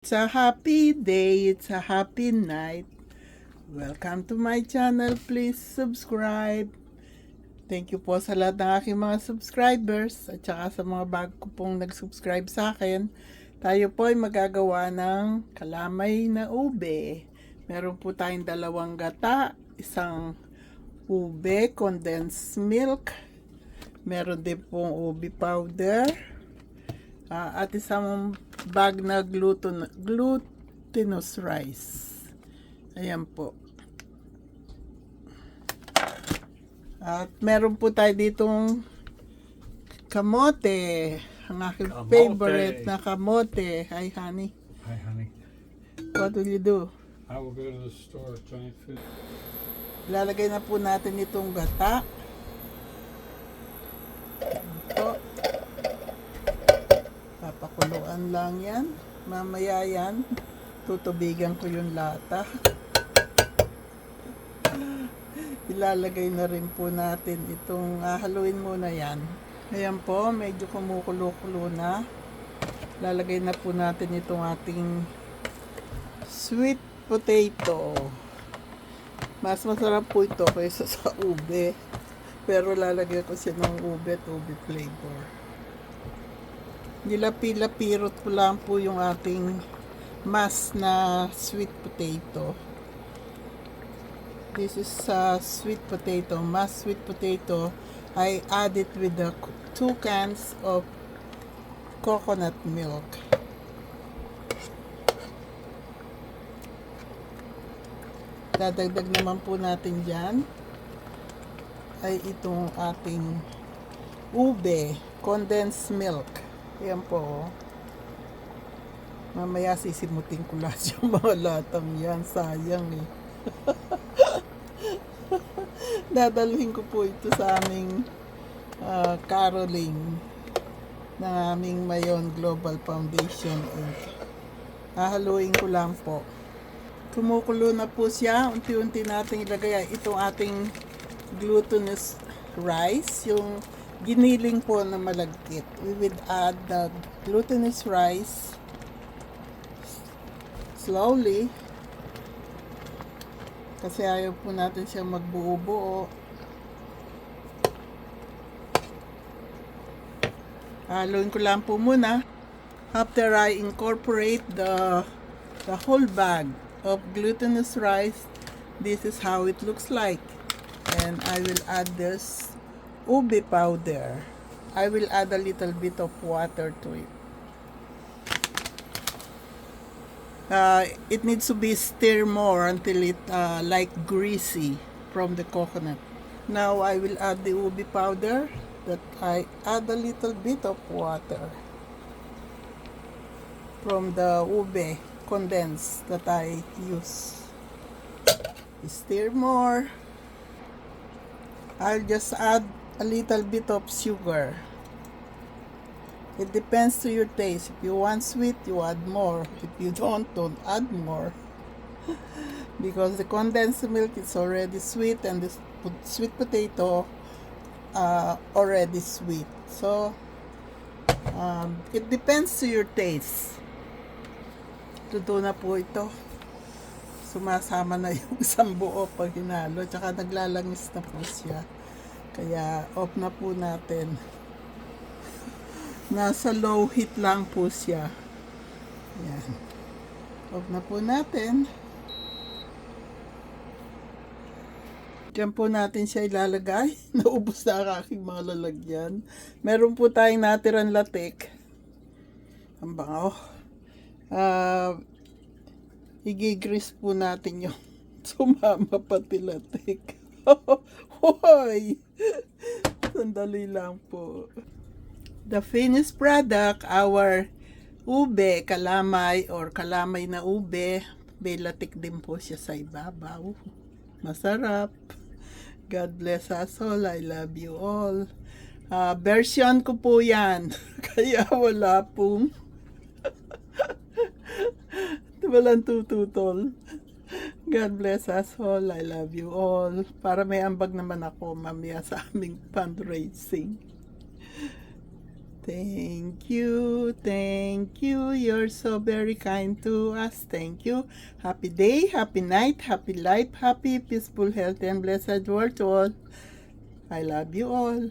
It's a happy day, it's a happy night. Welcome to my channel, please subscribe. Thank you po sa lahat ng aking mga subscribers at saka sa mga bago pong nag-subscribe sa akin. Tayo po ay magagawa ng kalamay na ube. Meron po tayong dalawang gata, isang ube, condensed milk. Meron din pong ube powder. At isang bag na glutinous rice. Ayan po. At meron po tayo ditong kamote. Ang aking favorite na kamote. Hi, honey. Hi, honey. What will you do? I will go to the store, giant food. Lalagay na po natin itong gata. Ito. Papakuluan lang yan. Mamaya yan. Tutubigan ko yung lata. Ilalagay na rin po natin itong haluin muna yan. Ayan po, medyo kumukulo-kulo na. Lalagay na po natin itong ating sweet potato. Mas masarap po ito kaysa sa ube. Pero lalagyan ko siya ng ube at ube flavor. Nilapi-lapirot ko lang po yung ating mas na sweet potato. This is sweet potato, mashed sweet potato. I add it with the 2 cans of coconut milk. Dadagdag naman po natin dyan ay itong ating ube, condensed milk. Ayan po. Mamaya sisimutin ko lahat yung mga latang yan. Sayang eh. Dadalhin ko po ito sa aming caroling ng aming Mayon Global Foundation Inc. Hahaluin ko lang po. Kumukulo na po siya. Unti-unti natin ilagay itong ating glutinous rice, yung giniling po na malagkit. We will add the glutinous rice slowly kasi ayaw po natin siya magbuo-buo. Haluin ko lang po muna. After I incorporate the whole bag of glutinous rice, this is how it looks like. And I will add this ube powder. I will add a little bit of water to it. It needs to be stirred more until it like greasy from the coconut. Now I will add the ube powder. That I add a little bit of water from the ube condensed that I use. Stir more. I'll just add a little bit of sugar. It depends to your taste. If you want sweet, you add more. If you don't add more. Because the condensed milk is already sweet and the sweet potato already sweet. So, it depends to your taste. Luto na po ito. Sumasama na yung isang buo pag hinalo. Tsaka naglalangis na po siya. Kaya off na po natin. Nasa low heat lang po siya. Yan. Off na po natin. Diyan po natin siya ilalagay. Naubos na ang aking mga lalagyan. Meron po tayong natirang latik. Ang bango. Igigrease po natin yung sumama pati latik. Hoy! Sandali lang po. The finished product, our ube, kalamay or kalamay na ube, may latik din po siya sa ibabaw. Masarap. God bless us all. I love you all. Version ko po yan. Kaya wala pong walang tututol. God bless us all. I love you all. Para may ambag naman ako mamaya sa aming fundraising. Thank you, thank you. You're so very kind to us. Thank you. Happy day, happy night, happy life, happy, peaceful, healthy, and blessed world to all. I love you all.